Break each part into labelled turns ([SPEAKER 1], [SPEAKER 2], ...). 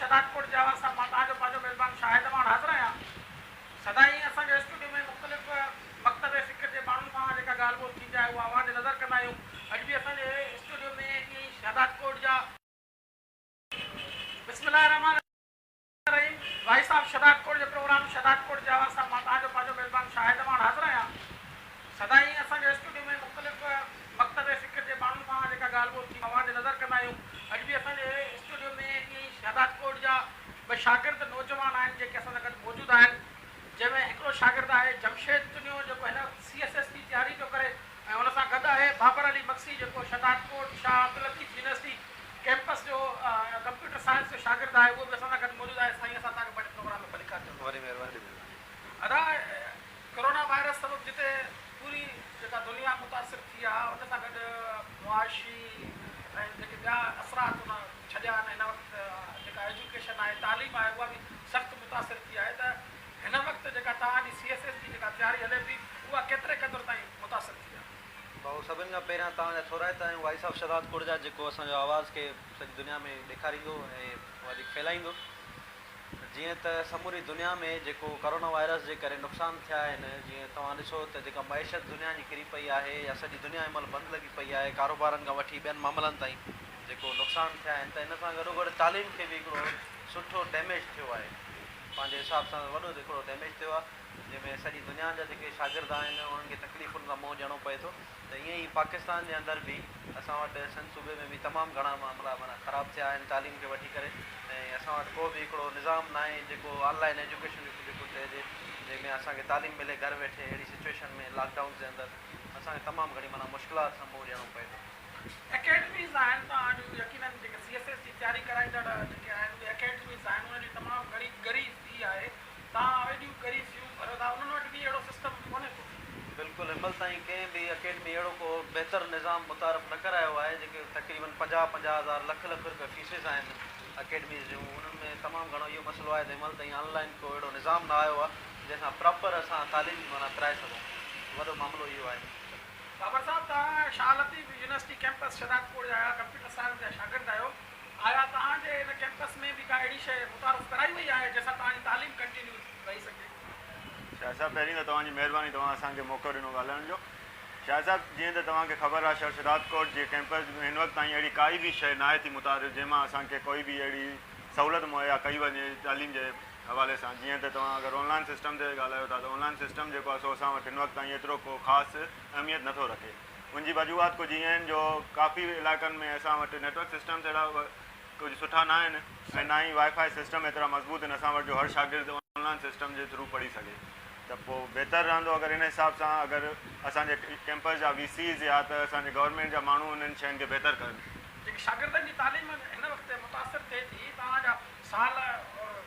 [SPEAKER 1] शदादकोट जावा सां मां तव्हांजो पंहिंजो मेज़बान शाहिद अमान हाज़िर आहियां। सदाईं असांजे स्टूडियो में मुख़्तलिफ़ मकतब फ़िक्र जे माण्हुनि सां जेका ॻाल्हि ॿोल थींदी आहे उहा आवाज़ नज़र कंदा आहियूं। अॼु बि असांजे स्टूडियो में ईअं ई शदादकोट जा बिस्मिल्लाह रहमान रहीम भाई साहब शदादकोट जे प्रोग्राम शदादकोट जावा सां मां तव्हांजो पंहिंजो मेज़बान शाहिद अमान हाज़िर आहियां। सदाईं असांजे स्टूडियो में मुख़्तलिफ़ मकतब फ़िक्र जे माण्हुनि सां जेका ॻाल्हि ॿोल थी आवाज़ नज़र कंदा आहियूं। अॼु बि असांजे स्टूडियो में ईअं ई शदादकोट जा ॿ शागिर्द नौजवान आहिनि जेके असां सां गॾु मौजूदु आहिनि, जंहिंमें हिकिड़ो शागिर्द आहे जमशेद चुनियो जेको हिन CSS जी तयारी थो करे ऐं हुन सां गॾु आहे बाबर अली मक्सी जेको शदादकोट शाह अब्दुल लतीफ़ यूनिवर्सिटी कैंपस जो कंप्यूटर साइंस जो शागिर्द आहे, उहो बि असां सां गॾु मौजूदु आहे। साईं असां तव्हांखे पंहिंजे प्रोग्राम में भली कारजो। वरी महिरबानी। अदा कोरोना वायरस सबबु जिते पूरी जेका दुनिया मुतासिर थी आहे उन सां गॾु मुआशी ऐं जेके ॿिया असरात उन छॾिया आहिनि, हिन वक़्तु जेका एजुकेशन आहे तालीम आहे उहा बि सख़्तु मुतासिर थी आहे। त हिन वक़्तु जेका तव्हांजी CSS जी जेका तयारी हले थी उहा केतिरे क़दुरु ताईं मुतासिर थी आहे?
[SPEAKER 2] भाऊ सभिनि खां पहिरियां तव्हांजा थोराइता आहियूं वाइस ऑफ शदादकोट जा जेको असांजो आवाज़ खे सॼी दुनिया में ॾेखारींदो ऐं वधीक फैलाईंदो। जीअं त समूरी दुनिया में जेको कोरोना वायरस जे करे नुक़सान थिया आहिनि, जीअं तव्हां ॾिसो त जेका मईशत दुनिया जी किरी पई आहे या सॼी दुनिया हिन महिल बंदि लॻी पई आहे, कारोबारनि खां वठी ॿियनि मामलनि ताईं जेको नुक़सान थिया आहिनि, त हिन सां गॾोगॾु तालीम खे बि हिकिड़ो सुठो डैमेज थियो आहे। पंहिंजे हिसाब सां वॾो हिकिड़ो डैमेज थियो आहे, जंहिंमें सॼी दुनिया जा जेके शागिर्द आहिनि उन्हनि खे तकलीफ़ुनि सां मुंहुं ॾियणो पए थो। त ईअं ई पाकिस्तान जे अंदरि बि असां वटि सिंध सूबे में बि तमामु घणा मामला माना ख़राबु थिया आहिनि तालीम खे वठी करे, ऐं असां वटि को बि हिकिड़ो निज़ाम न आहे जेको ऑनलाइन एजुकेशन जेको चइजे, जंहिंमें असांखे तालीम मिले घर वेठे। अहिड़ी सिचुएशन में लॉकडाउन जे अंदरि असांखे तमामु घणी माना मुश्किलात सां मुंहुं ॾियणो पए थो।
[SPEAKER 1] एकेडमीज़ आहिनि तव्हां जो यकीनन जेके CSS जी तयारी कराईंदड़ जेके आहिनि उहे एकेडमीज़ आहिनि, उन्हनि जी तमामु घणी गरी फ़ी आहे। तव्हां एॾियूं गरी फ़ियूं भरियो था, उन्हनि वटि बि अहिड़ो सिस्टम कोन्हे को?
[SPEAKER 2] बिल्कुलु हिन महिल ताईं कंहिं बि अकेडमी अहिड़ो को बहितर निज़ाम मुतारफ़ न करायो आहे। जेके तक़रीबन 50-50 हज़ार लख रुपया फीसिस आहिनि अकेडमीज़ जूं, उन्हनि में तमामु घणो इहो मसइलो आहे त हिन महिल ताईं ऑनलाइन को अहिड़ो निज़ाम न आयो आहे जंहिंसां प्रॉपर असां तालीम माना कराए सघूं। वॾो मामिलो इहो आहे।
[SPEAKER 1] बाबर साहब, तव्हां शाह लतीफ़ यूनिवर्सिटी कैंपस शदादकोट जा कंप्यूटर साइंस जा शागिर्द आहियो। आया तव्हांजे हिन कैंपस में बि का अहिड़ी शइ मुतारफ़ कराई वई आहे जंहिंसां तव्हांजी तालीम कंटिन्यू रही सघे?
[SPEAKER 3] शाह साहब, पहिरीं त तव्हांजी महिरबानी, तव्हां असांखे मौक़ो ॾिनो ॻाल्हाइण जो। शाह साहब, जीअं त तव्हांखे ख़बर आहे शहर शदादकोट जे कैंपस में हिन वक़्तु ताईं अहिड़ी काई बि शइ न आहे थी मुतारिफ़ जंहिंमां असांखे कोई बि अहिड़ी सहूलियत मुहैया कई वञे तालीम जे हवाले सां। जीअं त तव्हां अगरि ऑनलाइन सिस्टम ते ॻाल्हायो था त ऑनलाइन सिस्टम जेको आहे सो असां वटि हिन वक़्तु ताईं एतिरो को ख़ासि अहमियत नथो रखे। उनजी वजूहात कुझु ईअं आहिनि जो काफ़ी इलाइक़नि में असां वटि नेटवर्क सिस्टम्स अहिड़ा कुझु सुठा न आहिनि ऐं न ई वाईफाई सिस्टम एतिरा मज़बूत आहिनि असां वटि जो हर शागिर्द ऑनलाइन सिस्टम जे थ्रू पढ़ी सघे। त पोइ बहितरु रहंदो अगरि हिन हिसाब सां अगरि असांजे कैंपस जा VCs या त असांजे गवर्नमेंट जा माण्हू उन्हनि शयुनि खे बहितरु कनि।
[SPEAKER 1] जेकी शागिर्दनि जी तालीम हिन वक़्तु मुतासिर थिए थी, तव्हांजा साल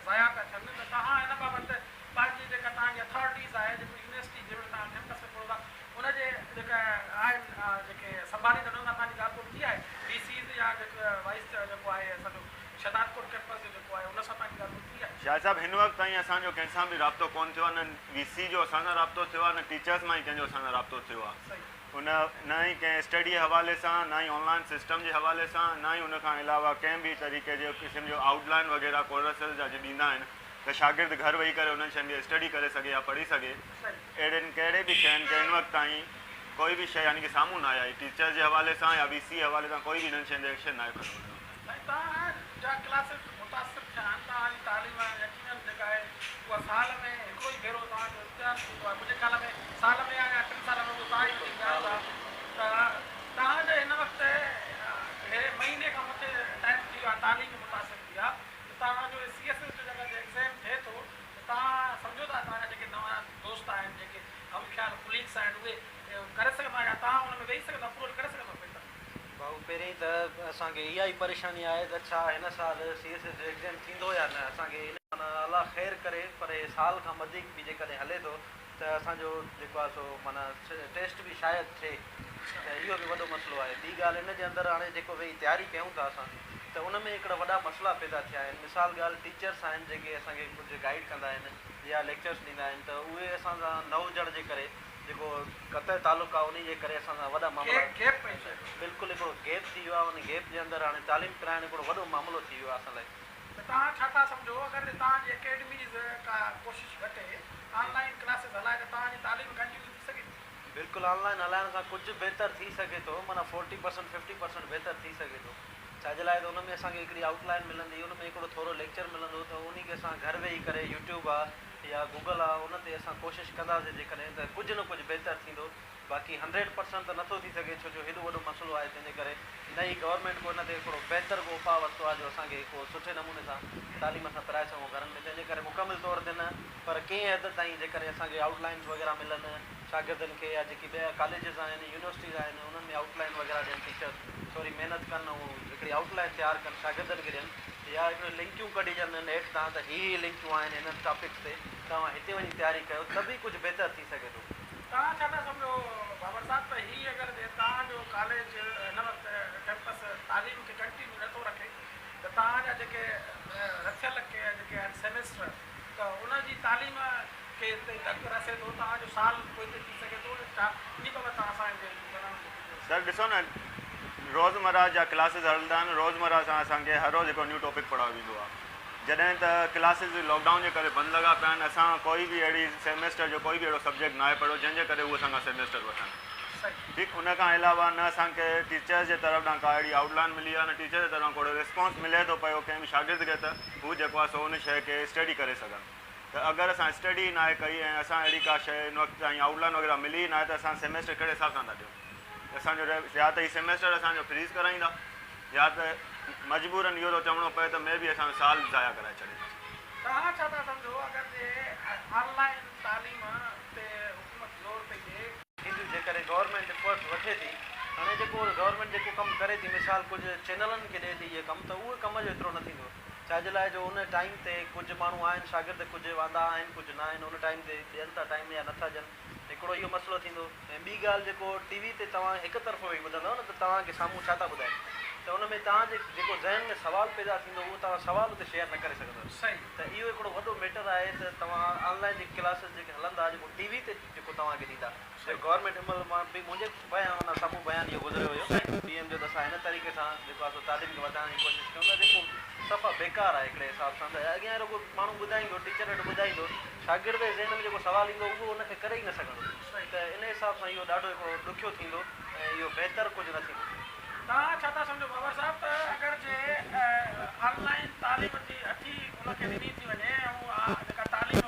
[SPEAKER 1] ज़ाया था थियनि, त तव्हां हिन बाबति पंहिंजी जेका तव्हांजी अथॉरिटीज़ आहे जेको यूनिवर्सिटी जंहिंमें तव्हां कैंपस में पढ़ो था उनजे जेका आहिनि जेके संभालींदड़ उन्हनि सां तव्हांजी ॻाल्हि ॿोल थी आहे? VCs या जेको वाइस जेको आहे असांजो शदादकोट कैंपस जो जेको आहे उन सां तव्हांजी ॻाल्हि ॿोल थी आहे?
[SPEAKER 3] शाह साहब, हिन वक़्तु ताईं असांजो कंहिंसां बि राब्तो कोन थियो आहे, न VC जो असां सां राब्तो थियो आहे, न टीचर्स मां ई कंहिंजो असां सां राब्तो थियो आहे। उन न ई कंहिं स्टडी जे हवाले सां, न ई ऑनलाइन सिस्टम जे हवाले सां, न ई उन खां अलावा कंहिं बि तरीक़े जो क़िस्म जो आउटलाइन वग़ैरह कोर्सिस जा ॾींदा आहिनि त शागिर्द घर वेही करे उन्हनि शयुनि खे स्टडी करे सघे या पढ़ी सघे। अहिड़नि कहिड़े बि शयुनि खे हिन वक़्तु ताईं कोई बि शइ यानी कि साम्हूं न आई टीचर जे हवाले सां या VC जे हवाले सां कोई बि हिननि शयुनि जो एक्शन न आहे खणो।
[SPEAKER 1] तव्हांजा क्लासिस मुतासिर थिया आहिनि, तव्हांजी तालीम यकीनन जेका आहे उहा साल में हिकिड़ो ई भेरो तव्हांजो इम्तिहान थींदो आहे। मुंहिंजे ख़्याल में साल में या 3 साल में तव्हां ई ॻाल्हि आहे त तव्हांजे हिन वक़्तु महीने खां मथे टाइम थी वियो आहे, तालीम मुतासिर थी आहे, त तव्हांजो CSS जो जेका एग्ज़ाम थिए थो त तव्हां सम्झो था तव्हांजा जेके नवां दोस्त आहिनि जेके हम ख़्याल कुलीग्स आहिनि उहे करे सघंदा या तव्हां हुन में वेही सघंदा, अप्रोच करे सघंदा?
[SPEAKER 2] भाऊ पहिरीं त असांखे इहा ई परेशानी आहे त छा हिन साल CSS जो एग्ज़ाम थींदो या न। असांखे माना अलाह ख़ैर करे पर साल खां वधीक बि जेकॾहिं हले थो त असांजो जेको आहे सो माना टेस्ट बि शायदि थिए, त इहो बि वॾो मसइलो आहे। ॿी ॻाल्हि हिन जे अंदरि हाणे जेको वेही तयारी कयूं था असां त उन में हिकिड़ा वॾा मसइला पैदा थिया आहिनि। मिसाल ॻाल्हि टीचर्स आहिनि जेके असांखे कुझु गाइड कंदा आहिनि या लेक्चर्स ॾींदा आहिनि, त उहे असां सां न हुजण जे करे जेको क़तर तालुक़ु आहे उन जे करे असां सां वॾा मामला बिल्कुलु हिकिड़ो गैप थी वियो आहे। उन गैप जे अंदरि हाणे तालीम कराइणु हिकिड़ो वॾो मामिलो थी वियो आहे असां लाइ।
[SPEAKER 1] त तव्हां छा था सम्झो अगरि तव्हांजी एकेडमीज़ का कोशिशि घटे ऑनलाइन क्लासिस हलाए त तव्हांजी तालीम कंटिन्यू थी सघे थी?
[SPEAKER 2] बिल्कुलु ऑनलाइन हलाइण सां कुझु बहितर थी सघे थो, माना 40% 50% बहितर थी सघे थो। छाजे लाइ त उन में असांखे हिकिड़ी आउटलाइन मिलंदी, उन में हिकिड़ो थोरो लेक्चर मिलंदो, त उन खे असां घर वेही करे यूट्यूब आहे या गूगल आहे उन ते असां कोशिशि कंदासीं जेकॾहिं त कुझु न कुझु बहितर थींदो। बाक़ी 100% त नथो थी सघे, छो जो हेॾो वॾो मसइलो आहे, तंहिंजे करे नई गवर्नमेंट को हिन ते हिकिड़ो बहितर को उपाउ वरितो आहे जो असांखे को सुठे नमूने सां तालीम सां पढ़ाए सघूं घरनि में। तंहिंजे करे मुकमिल तौर ते न, पर कंहिं हद ताईं जेकॾहिं असांखे आउटलाइन्स वग़ैरह मिलनि शागिर्दनि खे, या जेकी ॿिया कॉलेजिस आहिनि यूनिवर्सिटीज़ आहिनि उन्हनि में आउटलाइन वग़ैरह ॾियनि, टीचर थोरी महिनत कनि ऐं हिकिड़ी आउटलाइन तयारु कनि शागिर्दनि खे ॾियनि, या हिकिड़ो लिंकियूं कढी ॾियनि नेट तां त ही लिंकियूं आहिनि हिन टॉपिक्स ते, तव्हां हिते वञी तयारी कयो, त बि कुझु बहितर थी सघे थो।
[SPEAKER 1] तव्हां छा था सम्झो बाबर साहब त हीअ अगरि तव्हांजो कॉलेज हिन वक़्तु कैंपस तालीम खे कंटिन्यू नथो रखे त तव्हांजा जेके रथियल के जेके आहिनि सेमेस्टर त उनजी तालीम खे हिते धकु रसे थो, तव्हांजो साल पोइ हिते थी सघे थो छा? इन बाबति तव्हां असांखे
[SPEAKER 3] सर ॾिसो न, रोज़मर्रा जा क्लासिस हलंदा आहिनि, रोज़मर्रा सां असांखे हर रोज़ु हिकिड़ो न्यू टॉपिक पढ़ायो वेंदो आहे। जॾहिं त क्लासिस लॉकडाउन जे करे बंदि लॻा पिया आहिनि, असां कोई बि अहिड़ी सेमेस्टर जो कोई बि अहिड़ो सब्जेक्ट न आहे पढ़ियो जंहिंजे करे उहे असांखां सेमेस्टर वठनि। ठीकु, उन खां अलावा न असांखे टीचर्स जे तरफ़ खां का अहिड़ी आउटलाइन मिली आहे, न टीचर जे तरफ़ को रिस्पॉन्स मिले थो पियो कंहिं बि शागिर्द खे त हू जेको आहे सो उन शइ खे स्टडी करे सघनि। त अगरि असां स्टडी न आहे कई ऐं असां अहिड़ी का शइ इन वक़्तु ताईं आउटलाइन वग़ैरह मिली न आहे त असां सेमेस्टर कहिड़े हिसाब सां था ॾियूं? असांजो या त ही सेमेस्टर असांजो फ्रीज़ कराईंदा, या त मजबूरन इहो थो चवणो पए त मे बि असांजो साल ज़ाया कराए छॾींदा।
[SPEAKER 1] तव्हां छा था सम्झो अगरि ऑनलाइन तालीम ते हुकूमत ज़ोर पई ॾिए
[SPEAKER 2] जेकॾहिं गवर्नमेंट एफर्ट्स वठे थी, हाणे जेको गवर्नमेंट जेको कमु करे थी, मिसाल कुझु चैनलनि खे ॾिए थी इहे कमु, त उहे कम जो एतिरो न थींदो। छाजे लाइ जो उन टाइम ते कुझु माण्हू आहिनि शागिर्द, कुझु वांदा आहिनि, कुझु न आहिनि, उन टाइम ते ॾियनि था टाइम या नथा ॾियनि, हिकिड़ो इहो मसइलो थींदो। ऐं ॿी ॻाल्हि जेको टीवी ते तव्हां हिकु तरफ़ो वेही ॿुधंदव न, त तव्हांखे साम्हूं छा था ॿुधाइनि, त उन में तव्हांजे जेको ज़हन में सुवाल पैदा थींदो उहो तव्हां सुवाल उते शेयर न करे सघंदव।
[SPEAKER 1] सही,
[SPEAKER 2] त इहो हिकिड़ो वॾो मैटर आहे त तव्हां ऑनलाइन जेके क्लासिस जेके हलंदा जेको टीवी ते जेको तव्हांखे ॾींदा, गवर्नमेंट हिन महिल मां बि मुंहिंजे बयान साम्हूं बयानु इहो गुज़रियो हुयो PM जो, त असां हिन तरीक़े सां जेको आहे तालीम खे वधाइण जी कोशिशि कयूं था, जेको सफ़ा बेकार आहे हिकिड़े हिसाब सां। त अॻियां रुॻो माण्हू ॿुधाईंदो, टीचर वटि ॿुधाईंदो, शागिर्द जे ज़हन में जेको सुवालु ईंदो उहो उनखे करे ई न सघंदो। त इन हिसाब सां इहो ॾाढो हिकिड़ो ॾुखियो थींदो ऐं इहो बहितर कुझु न थींदो।
[SPEAKER 1] तव्हां छा था सम्झो बाबर साहब त अगरि ऑनलाइन तालीम जी अची उनखे ॾिनी थी वञे ऐं जेका तालीम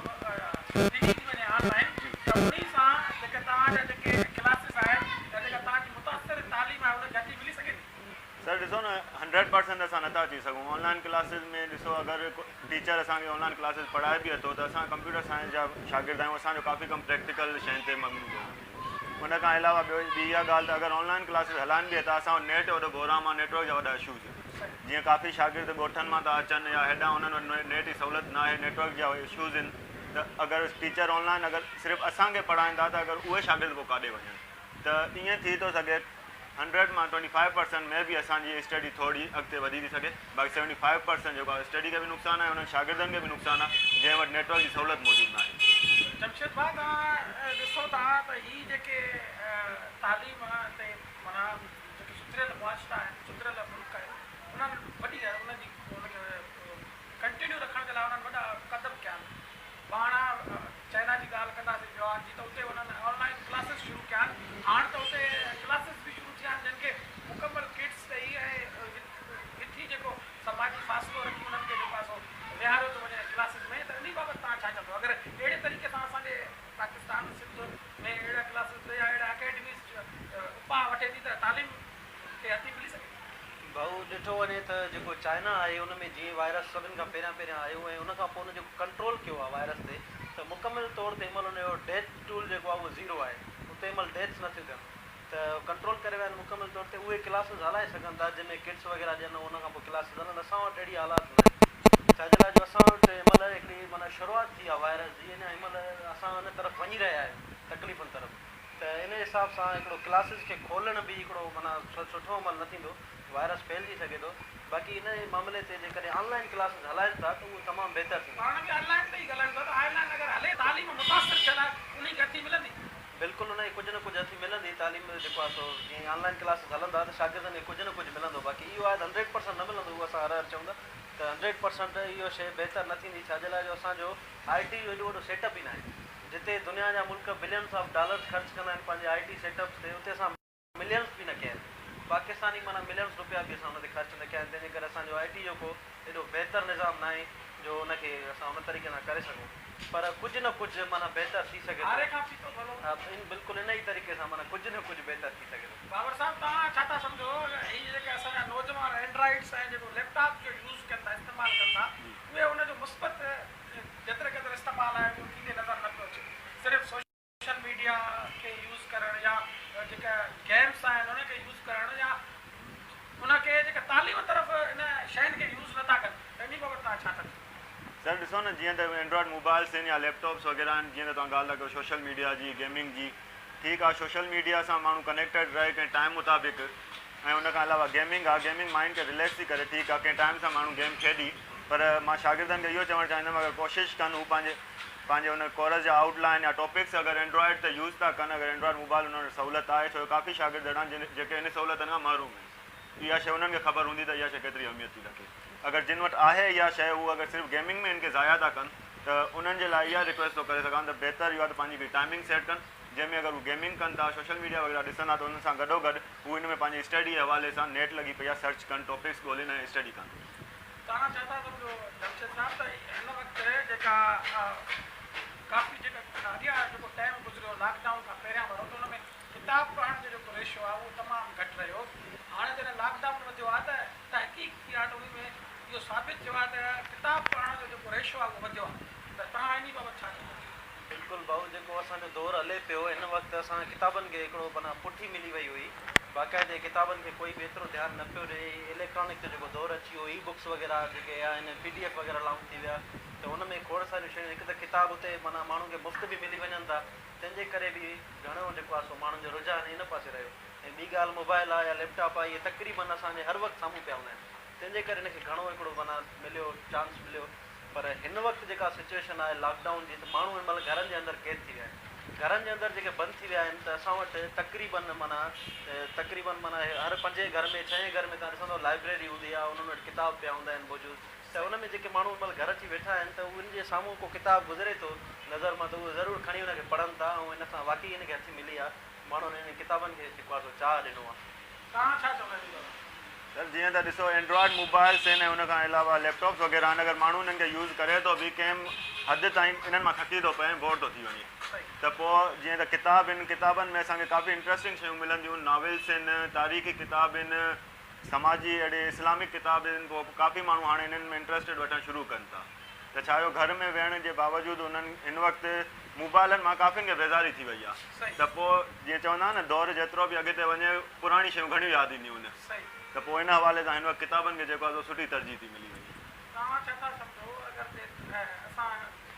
[SPEAKER 1] ॾिनी थी वञे ऑनलाइन, त उन सां जेके तव्हांजा जेके क्लासिस आहिनि या जेका तव्हांजी मुतासिर तालीम आहे उनखे घटि मिली सघे थी?
[SPEAKER 3] सर ॾिसो न, 100% असां नथा अची सघूं ऑनलाइन क्लासिस में। ॾिसो अगरि टीचर असांखे ऑनलाइन क्लासिस पढ़ाए बि थो, त असां कंप्यूटर साइंस जा शागिर्द आहियूं, असांजो काफ़ी कम प्रैक्टिकल शयुनि ते मगनू आहे। उन खां अलावा ॿी इहा ॻाल्हि त अगरि ऑनलाइन क्लासिस हलाइनि बि त असां नेट वॾो घोराम आहे, नेटवर्क जा वॾा इशूज़ आहिनि। जीअं काफ़ी शागिर्द ॻोठनि मां था अचनि या हेॾां उन्हनि वटि नेट जी सहूलियत न आहे, नेटवर्क जा इशूज़ आहिनि। त अगरि टीचर ऑनलाइन अगरि सिर्फ़ु असांखे पढ़ाइनि था, त अगरि उहे शागिर्द पोइ काॾे वञनि, त ईअं थी थो सघे 100 मां 25% में बि असांजी स्टडी थोरी अॻिते वधी थी सघे। बाक़ी 75% जेको आहे स्टडी खे बि नुक़सानु आहे, उन्हनि शागिर्दनि खे बि नुक़सानु आहे जंहिं वटि नेटवर्क जी सहूलियत मौजूदु न आहे।
[SPEAKER 1] जमशेद भाउ, तव्हां ॾिसो था त हीअ जेके तालीम ते माना जेके सुधरियल मुआशरा आहिनि, सुधरियल मुल्क आहिनि, उन्हनि वॾी उनजी उनखे कंटिन्यू रखण जे लाइ उन्हनि वॾा क़दम कया आहिनि। पाण चाइना जी ॻाल्हि कंदासीं जवान जी, त उते उन्हनि ऑनलाइन क्लासिस शुरू कया आहिनि। हाणे त उते क्लासिस बि शुरू थिया आहिनि जंहिंखे मुकमल किट्स ते ई हिथी जेको समाजी फ़ासिलो रखी उन्हनि खे जेको आहे सो विहारियो थो वञे क्लासिस में। त इन बाबति तव्हां छा चवंदव? अगरि अहिड़े तरीक़े सां असांजे पाकिस्तान सिंध में अहिड़ा क्लासिस या अहिड़ा अकेडमीज़ उपाउ वठे थी त तालीम खे हथी मिली सघे?
[SPEAKER 2] भाऊ ॾिठो वञे त जेको चाइना आहे उन में जीअं वायरस सभिनि खां पहिरियां आयो ऐं उन खां पोइ उन जेको कंट्रोल कयो आहे वायरस ते, त मुकमिल तौर ते हिनमहिल उनजो डेथ टूल जेको आहे उहो ज़ीरो आहे, उते हिनमहिल डेथ्स न थियूं थियनि। त कंट्रोल करे विया आहिनि मुकमिल तौर ते। उहे क्लासिस हलाए सघनि था जंहिंमें किट्स वग़ैरह ॾियनि, उन खां पोइ क्लासिस हलनि। असां वटि अहिड़ी हालात न आहे, छाजे लाइ जो असां वटि हिनमहिल हिकिड़ी माना शुरूआति थी आहे वायरस जी, हिनमहिल असां हुन तरफ़ वञी रहिया आहियूं तकलीफ़ुनि तरफ़। त इन हिसाब सां हिकिड़ो क्लासिस खे खोलण बि हिकिड़ो माना सुठो अमल न थींदो, वायरस फैलिजी सघे थो। बाक़ी इन मामले ते जेकॾहिं ऑनलाइन क्लासिस हलाइनि था त उहो तमामु बहितर थींदो।
[SPEAKER 1] पाण बि ऑनलाइन ते ई ॻाल्हायूं था, त ऑनलाइन अगरि हले तालीम मुतासिर थियल आहे उन खे हथी मिलंदी?
[SPEAKER 2] बिल्कुलु उन खे कुझु न कुझु हथी मिलंदी। तालीम जेको आहे सो जीअं ऑनलाइन क्लासिस हलंदा त शागिर्दनि खे कुझु न कुझु मिलंदो। बाक़ी इहो आहे त 100% न मिलंदो, उहो असां हर चऊं था। त 100% इहो शइ बहितर न थींदी छाजे लाइ जो असांजो IT जो एॾो वॾो सेटअप ई न आहे जिते दुनिया जा मुल्क बिलियंस ऑफ डॉलर्स ख़र्च कंदा आहिनि पंहिंजे IT सेटअप्स ते उते असां मिलियंस बि न कया आहिनि पाकिस्तानी माना मिलियंस रुपया बि असां हुन ते ख़र्च न कया आहिनि तंहिंजे करे असांजो IT जेको एॾो बहितर निज़ाम न आहे जो हुनखे असां हुन तरीक़े सां करे सघूं पर कुझु न कुझु माना बहितर थी सघे
[SPEAKER 1] हारे खां थी थो भलो
[SPEAKER 2] हा बिल्कुलु इन ई तरीक़े सां माना कुझु न कुझु बहितर थी सघे थो
[SPEAKER 1] बाबर साहब तव्हां छा था सम्झो हीअ जेके असांजा नौजवान एंड्रॉइड्स ऐं जेको लैपटॉप जो यूज़ कनि था इस्तेमालु कनि था उहे उनजो मुस्बत जेतिरे केतिरे इस्तेमालु आहे उहो थींदे नज़र नथो अचे सिर्फ़ु सोशल मीडिया खे यूज़ करणु या जेका गेम्स आहिनि उनखे यूज़ करणु या उनखे जेका तालीम तरफ़ इन शयुनि खे यूज़ नथा कनि इन बाबति तव्हां छा था चओ
[SPEAKER 3] सर ॾिसो न जीअं त एंड्रॉइड मोबाइल्स आहिनि या लैपटॉप्स वग़ैरह आहिनि जीअं त तव्हां ॻाल्हि था कयो सोशल मीडिया जी गेमिंग जी ठीकु आहे सोशल मीडिया सां माण्हू कनेक्टेड रहे कंहिं टाइम मुताबिक़ ऐं उन खां अलावा गेमिंग आहे गेमिंग माइंड खे रिलैक्स थी करे ठीकु आहे कंहिं टाइम सां माण्हू गेम खेॾी पर मां शागिर्दनि खे इहो चवणु चाहींदुमि अगरि कोशिशि कनि हू पंहिंजे हुन कोर्स जा आउटलाइन या टॉपिक्स अगरि एंड्रॉइड ते यूज़ था कनि अगरि एंड्रॉइड मोबाइल हुन वटि सहूलियत आहे छो काफ़ी शागिर्द अहिड़ा आहिनि जेके इन सहूलियतनि खां महरूम आहिनि इहा शइ उन्हनि खे ख़बर हूंदी त इहा शइ केतिरी अहमियत थी रखे अगरि जिन वटि आहे इहा शइ उहा अगरि सिर्फ़ु गेमिंग में इनखे ज़ाया था कनि त उन्हनि जे लाइ इहा रिक्वेस्ट थो करे सघां त बहितर इहो आहे त पंहिंजी टाइमिंग सेट कनि जंहिंमें अगरि हू गेमिंग कनि था सोशल मीडिया वग़ैरह ॾिसंदा त उन सां गॾोगॾु हू इन में पंहिंजी स्टडी जे हवाले सां नेट लॻी पई आहे सर्च कनि टॉपिक्स ॻोल्हिनि ऐं स्टडी कनि
[SPEAKER 1] तव्हां छा था सम्झो जमशेद साहब त हिन वक़्तु जेका काफ़ी जेका अॻियां जेको टाइम गुज़रियो लॉकडाउन खां पहिरियां वारो त हुन में किताब पढ़ण जो जेको रेशो आहे उहो तमामु घटि रहियो हाणे जॾहिं लॉकडाउन वधियो आहे त तहक़ीक़ थी आहे त उन में इहो साबित थियो आहे त किताब पढ़ण जो जेको रेशो आहे उहो वधियो आहे त तव्हां इन बाबति छा चवंदा
[SPEAKER 2] बिल्कुलु भाऊ जेको असांजो दौरु हले पियो हिन वक़्तु असां किताबनि खे हिकिड़ो माना पुठी मिली वई हुई बाक़ाइदे किताबनि खे कोई बि एतिरो ध्यानु न पियो ॾिए इलेक्ट्रॉनिक जो जेको दौरु अची वियो ई बुक्स वग़ैरह जेके आहिनि PDF वग़ैरह लाउंच थी विया त हुन में खोड़ सारियूं शयूं हिकु त किताब हुते माना माण्हुनि खे मुफ़्त बि मिली वञनि था तंहिंजे करे बि घणो जेको आहे सो माण्हुनि जो रुझान इन पासे रहियो ऐं ॿी ॻाल्हि मोबाइल आहे या लैपटॉप आहे इहे तक़रीबन असांजे हर वक़्तु साम्हूं पिया हूंदा आहिनि तंहिंजे करे हिनखे घणो हिकिड़ो माना मिलियो चांस मिलियो पर हिन वक़्तु जेका सिचुएशन आहे लॉकडाउन जी त माण्हू हिन महिल घरनि जे अंदरि क़ैद थी विया आहिनि घरनि जे अंदरि जेके बंदि थी विया आहिनि त असां वटि तक़रीबन माना हर 5 घर में 6 घर में तव्हां ॾिसंदव लाइब्रेरी हूंदी आहे उन्हनि वटि किताब पिया हूंदा आहिनि मौजूदु त उन में जेके माण्हू हिन महिल घर अची वेठा आहिनि त उन्हनि जे साम्हूं को किताब गुज़रे थो नज़र मां त उहो ज़रूरु खणी हुनखे पढ़नि था ऐं इन सां वाक़ई हिनखे हथु मिली आहे माण्हुनि इन किताबनि खे जेको आहे सो चाह ॾिनो आहे
[SPEAKER 1] तव्हां छा चवंदा आहियो
[SPEAKER 3] सर जीअं त ॾिसो एंड्रॉइड मोबाइल्स आहिनि ऐं उन खां अलावा लैपटॉप्स वग़ैरह आहिनि अगरि माण्हू इन्हनि खे यूज़ करे थो बि कंहिं हद ताईं इन्हनि मां थकी थो पए बोर थो थी वञे त पोइ जीअं त किताब आहिनि किताबनि में असांखे काफ़ी इंट्रस्टिंग शयूं मिलंदियूं नॉवेल्स आहिनि तारीख़ी किताब आहिनि समाजी अहिड़े इस्लामिक किताब आहिनि पोइ काफ़ी माण्हू हाणे इन्हनि में इंट्रस्टेड वठणु शुरू कनि था त छा घर में वेहण जे बावजूदि उन्हनि हिन वक़्तु मोबाइलनि मां काफ़ियुनि खे बेज़ारी थी वई आहे त पोइ जीअं चवंदा न दौरु जेतिरो बि अॻिते वञे पुराणी शयूं घणियूं यादि ईंदियूं आहिनि त पोइ इन हवाले सां हिन वक़्तु किताबनि खे जेको आहे सुठी तरजीह थी मिली वई
[SPEAKER 1] तव्हां छा था सम्झो अगरि असां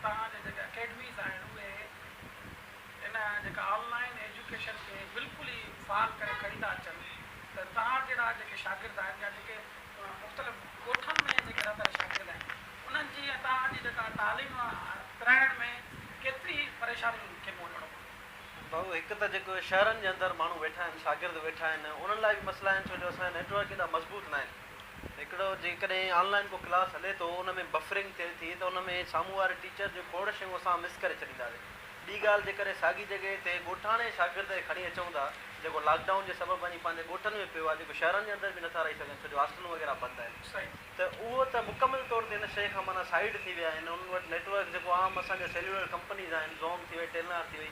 [SPEAKER 1] तव्हांजे जेके अकेडमीज़ आहिनि उहे इन जेका ऑनलाइन एजुकेशन खे बिल्कुलु ई फ़ाल करे खणी था अचनि त तव्हां जहिड़ा जेके शागिर्द आहिनि या जेके मुख़्तलिफ़ ॻोठनि में जेके रहंदड़ शागिर्द आहिनि उन्हनि जी ऐं तव्हांजी जेका तालीम कराइण में केतिरी परेशानियुनि खे मुंहुं ॾियणो
[SPEAKER 2] भाऊ हिकु त जेको शहरनि जे अंदरि माण्हू वेठा आहिनि शागिर्द वेठा आहिनि उन्हनि लाइ बि मसइला आहिनि छो जो असांजा नेटवर्क एॾा मज़बूत न आहिनि हिकिड़ो जेकॾहिं ऑनलाइन को क्लास हले थो उन में बफरिंग थिए थी त उन में साम्हूं वारे टीचर जो खोड़ शयूं असां मिस करे छॾींदासीं ॿी ॻाल्हि जेकॾहिं साॻी जॻह ते ॻोठाणे शागिर्द खणी अचूं था जेको लॉकडाउन जे सबबु वञी पंहिंजे ॻोठनि में पियो आहे जेको शहरनि जे अंदरि बि नथा रही सघनि छो जो हॉस्टलूं वग़ैरह बंदि आहिनि त उहो त मुकमिल तौर ते हिन शइ खां माना साइड थी विया आहिनि उन्हनि वटि नेटवर्क जेको आम असांजा सेल्युलर कंपनीज़ आहिनि ज़ोम थी वई टेलनार थी वई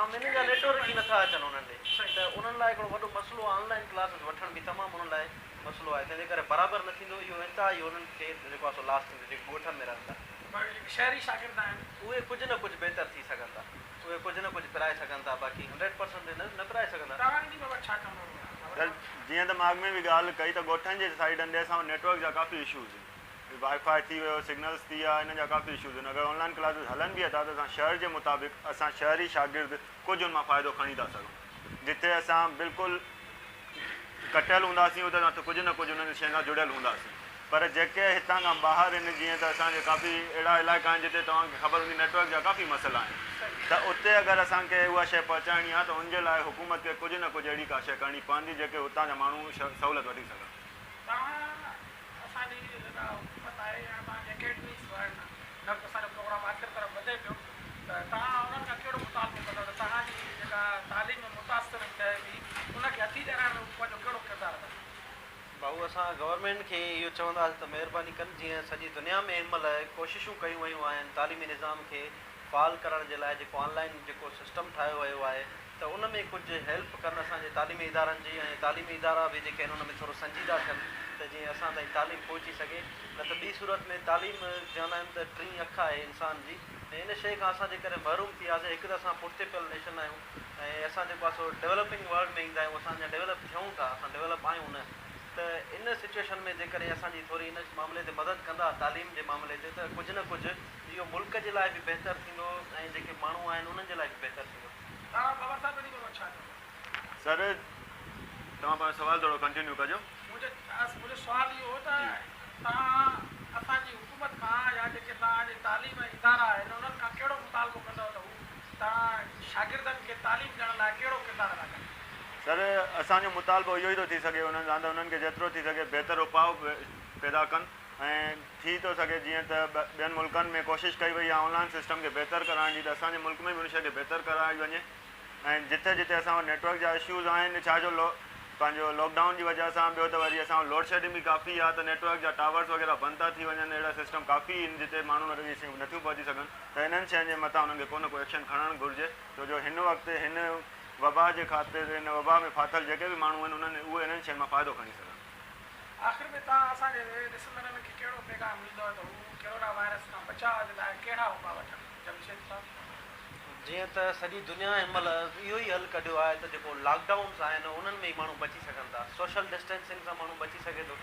[SPEAKER 2] आम हिन जा नेटवर्क ई नथा अचनि उन्हनि ॾे त उन्हनि लाइ हिकिड़ो वॾो मसइलो ऑनलाइन क्लासिस वठण बि तमामु उन्हनि लाइ मसइलो आहे तंहिंजे करे बराबरि न थींदो इहो इंतिहा उन्हनि खे जेको आहे सो लास्ट थींदो जेके ॻोठनि में रहनि था
[SPEAKER 1] शहरी शागिर्द आहिनि
[SPEAKER 2] उहे कुझु न कुझु बहितर थी सघनि था उहे कुझु न कुझु पिराए सघनि था बाक़ी 100% न पिराए सघंदा
[SPEAKER 1] तव्हांजी बाबति छा कंदो
[SPEAKER 3] जीअं त मां अॻु में बि ॻाल्हि कई त ॻोठनि जे साइडनि ते असां नेटवर्क जा काफ़ी इशूज़ आहिनि वाईफाई थी वियो सिग्नल्स थी विया हिन जा काफ़ी इशूज़ आहिनि अगरि ऑनलाइन क्लासिस हलनि बि था त असां शहर जे मुताबिक़ असां शहरी शागिर्द कुझु हुन मां फ़ाइदो खणी था सघूं जिते असां बिल्कुलु कटियल हूंदासीं उते असां कुझु न कुझु हुननि शयुनि सां जुड़ियल हूंदासीं पर जेके हितां खां ॿाहिरि आहिनि जीअं त असांजे काफ़ी अहिड़ा इलाइक़ा आहिनि जिते तव्हांखे ख़बर हूंदी नेटवर्क जा काफ़ी मसइला आहिनि त उते अगरि असांखे उहा शइ पहुचाइणी आहे त उनजे लाइ हुकूमत खे कुझु न कुझु अहिड़ी का शइ करणी पवंदी जेके हुतां जा माण्हू सहूलियत वठी सघनि
[SPEAKER 1] तव्हां असांजी जेका हुकूमत आहे
[SPEAKER 2] असां गवर्नमेंट खे इहो चवंदासीं त महिरबानी कनि जीअं सॼी दुनिया में हिन महिल कोशिशूं कयूं वयूं आहिनि तालीमी निज़ाम खे फ़ाल करण जे लाइ जेको ऑनलाइन जेको सिस्टम ठाहियो वियो आहे त उन में कुझु हेल्प कनि असांजे तालीमी इदारनि जी ऐं तालीमी इदारा बि जेके आहिनि उन में थोरो संजीदा थियनि त जीअं असां ताईं तालीम पहुची सघे न त ॿी सूरत में तालीम चवंदा आहिनि त टी अख आहे इंसान जी ऐं इन शइ खां असां जेकॾहिं महरूम थी वियासीं हिकु त असां पुठिते पियल नेशन आहियूं ऐं असां जेको आहे सो डेवलपिंग वर्ल्ड में ईंदा आहियूं असां अञा डेवलप थियूं था असां डेवलप आहियूं न त इन सिचुएशन में जेकॾहिं असांजी थोरी इन मामले ते मदद कंदा तालीम जे मामले ते त कुझु न कुझु इहो मुल्क जे लाइ बि बहितरु थींदो ऐं जेके माण्हू आहिनि उन्हनि जे लाइ बि बहितरु थींदो।
[SPEAKER 3] सर तव्हां पंहिंजो सवाल थोरो कंटिन्यू कजो।
[SPEAKER 1] मुंहिंजो सुवाल इहो हो त तव्हां असांजी हुकूमत खां या जेके तव्हांजे तालीम इदारा आहिनि उन्हनि खां कहिड़ो मुतालबो कंदव त हू तव्हां शागिर्दनि खे तालीम ॾियण लाइ कहिड़ो किरदारु अदा कनि?
[SPEAKER 3] सर असांजो मुतालबो इहो ई थो थी सघे उन्हनि सां त उन्हनि खे जेतिरो थी सघे बहितरु उपाउ पैदा कनि ऐं थी थो सघे जीअं त ॿियनि मुल्कनि में कोशिशि कई वई आहे ऑनलाइन सिस्टम खे बहितरु कराइण जी त असांजे मुल्क में बि उन शइ खे बहितरु कराई वञे ऐं जिथे जिथे असां वटि नेटवर्क जा इशूज़ आहिनि छाजो पंहिंजो लॉकडाउन जी वजह सां ॿियो त वरी असां लोड शेडिंग बि काफ़ी आहे त नेटवर्क जा टावर्स वग़ैरह बंदि था थी वञनि अहिड़ा सिस्टम काफ़ी आहिनि जिते माण्हू इहे शयूं नथियूं पहुची सघनि त इन्हनि शयुनि जे मथां उन्हनि खे को न को एक्शन खणणु घुरिजे छो जो हिन वक़्तु हिन वबा जे ख़ातिर हिन वबा में फाथल जेके बि माण्हू आहिनि उन्हनि उहे इन्हनि शयुनि मां फ़ाइदो खणी सघनि।
[SPEAKER 1] आख़िर में तव्हां असांजे ॾिसंदड़नि खे कहिड़ो पैगाम ॾींदव त हू कोरोना वायरस खां बचाव जे लाइ कहिड़ा उपाउ वठनि? जमशेद साहब
[SPEAKER 2] जीअं त सॼी दुनिया हिन महिल इहो ई हल कढियो आहे त जेको लॉकडाउन्स आहिनि उन्हनि में ई माण्हू बची सघनि था सोशल डिस्टेंसिंग सां माण्हू बची सघे थो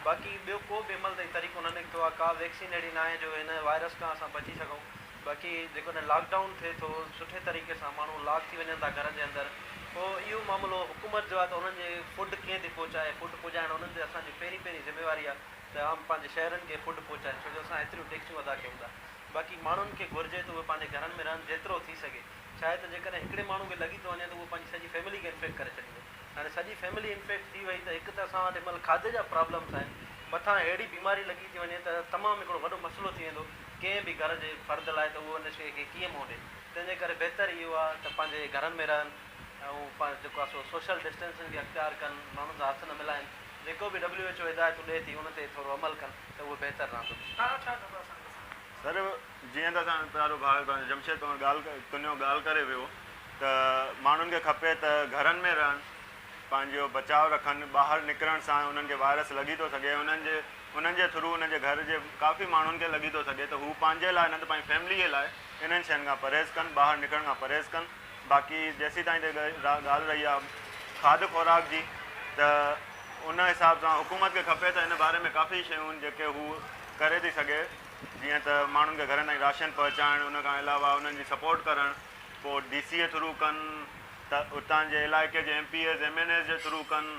[SPEAKER 2] बाक़ी ॿियो को बि हिन ताईं तरीक़ो न निकितो आहे का वैक्सीन अहिड़ी न आहे जो हिन वायरस खां असां बची सघूं बाक़ी जेकॾहिं लॉकडाउन थिए थो सुठे तरीक़े सां माण्हू लॉक थी वञनि था घर जे अंदरि पोइ इहो मामिलो हुकूमत जो आहे त उन्हनि जे फूड कीअं थी पहुचाए फूड पहुचाइण उन्हनि ते असांजी पहिरीं ज़िम्मेवारी आहे त आम पंहिंजे शहरनि खे फूड पहुचाइनि छो जो असां एतिरियूं टैक्सियूं अदा कयूं था बाक़ी माण्हुनि खे घुरिजे त उहे पंहिंजे घरनि में रहनि जेतिरो थी सघे छा आहे त जेकॾहिं हिकिड़े माण्हू खे लॻी थो वञे त उहो पंहिंजी सॼी फैमिली खे इन्फेक्ट करे छॾींदो हाणे सॼी फैमिली इन्फेक्ट थी वई त हिकु त असां वटि महिल खाधे जा प्रॉब्लम्स आहिनि मथां अहिड़ी बीमारी लॻी थी वञे त तमामु हिकिड़ो वॾो मसइलो थी वेंदो कंहिं बि घर जे फर्द लाइ त उहो उन शइ खे कीअं मोड़े तंहिंजे करे बहितरु इहो आहे त पंहिंजे घरनि में रहनि ऐं जेको आहे सो सोशल डिस्टेंसिंग खे अख़्तियार कनि माण्हुनि सां हथ न मिलाइनि जेको बि WHO हिदायतूं ॾिए थी उन ते थोरो अमल कनि त उहो बहितरु रहंदो।
[SPEAKER 3] सर जीअं त असां प्यारो भाउ जमशेद ॻाल्हि करे वियो त माण्हुनि खे खपे त घरनि में रहनि पंहिंजो बचाव रखनि ॿाहिरि निकिरण सां उन्हनि खे वायरस लॻी थो सघे उन्हनि जे थ्रू उन्हनि जे घर जे काफ़ी माण्हुनि खे लॻी थो सघे त हू पंहिंजे लाइ न त पंहिंजी फैमिलीअ लाइ इन्हनि शयुनि खां परहेज़ कनि ॿाहिरि निकिरण खां परहेज़ कनि बाक़ी जेसीं ताईं त ॻाल्हि रही आहे खाध खुराक जी त उन हिसाब सां हुकूमत खे खपे त हिन बारे में काफ़ी शयूं जेके हू करे थी सघे जीअं त माण्हुनि खे घर ताईं राशन पहुचाइणु उन खां अलावा उन्हनि जी सपोर्ट करणु पोइ DC थ्रू कनि त उतां जे इलाइक़े जे MPs MNAs जे थ्रू कनि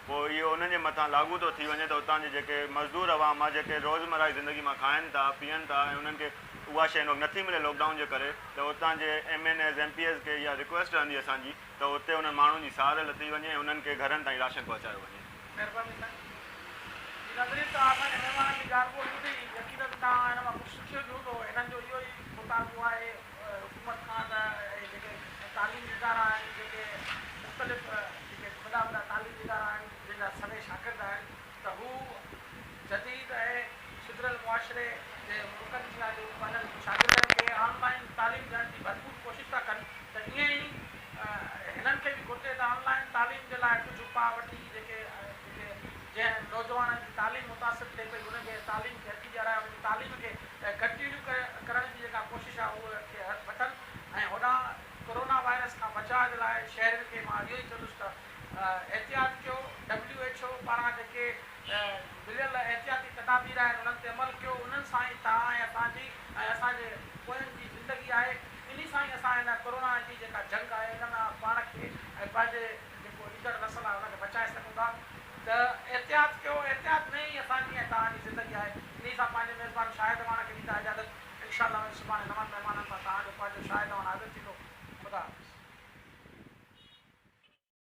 [SPEAKER 3] पोइ इहो उन्हनि जे मथां लागू थो थी वञे त उतां जे जेके मज़दूर अवाम आहे जेके रोज़मर्रा जी ज़िंदगी मां खाइनि था पीअनि था ऐं उन्हनि खे उहा शइ नथी मिले लॉकडाउन जे करे त उतां जे MNAs MPs खे इहा रिक्वेस्ट रहंदी असांजी त उते उन्हनि माण्हुनि जी सहार लथी वञे ऐं उन्हनि खे घरनि ताईं राशन पहुचायो वञे।
[SPEAKER 1] महिरबानी साईं असांजे महिमान जी ॻाल्हि ॿोल ॿुधी यकीनन तव्हां हिन मां कुझु सिखियो बि हूंदो हिननि जो इहो ई मुतालबो आहे हुकूमत खां त जेके तालीमी इदारा आहिनि जेके मुख़्तलिफ़ जेके वॾा वॾा तालीमी इदारा आहिनि जंहिंजा सभई शागिर्द आहिनि त हू जदीद ऐं सुधरियल मुआशिरे जे मुल्कनि जी आहे पंहिंजनि शागिर्दनि खे ऑनलाइन तालीम ॾियण जी भरपूर कोशिशि था कनि त ईअं ई हिननि खे बि घुरिजे त ऑनलाइन तालीम जे लाइ कुझु उपाउ वठी जेके जंहिं नौजवाननि जी तालीम मुतासिर थिए पई उनखे तालीम खे हथी ॾियाराए उनजी तालीम खे कंटिन्यू करण जी जेका कोशिशि आहे उहा खे वठनि ऐं होॾां कोरोना वायरस खां बचाव जे लाइ शहरनि खे मां इहो ई चवंदुसि त एहतियात कयो WHO पारां जेके मिलियल एहतियाती तदाबीर आहिनि उन्हनि ते अमल कयो उन्हनि सां ई तव्हां ऐं असांजी ऐं असांजे पोयनि जी ज़िंदगी आहे इन सां ई असां हिन कोरोना जी जेका जंग आहे इन मां पाण खे ऐं पंहिंजे जेको ईंदड़ नसल आहे उनखे बचाए सघूं था त एहतियात कयो एहतियात में ई असांजी ऐं तव्हांजी ज़िंदगी आहे इन सां पंहिंजे मेज़बान शाहिद माण खे ॾींदा इजाज़त इंशाअल्लाह सुभाणे नवनि महिमाननि सां तव्हांजो पंहिंजो शाहिद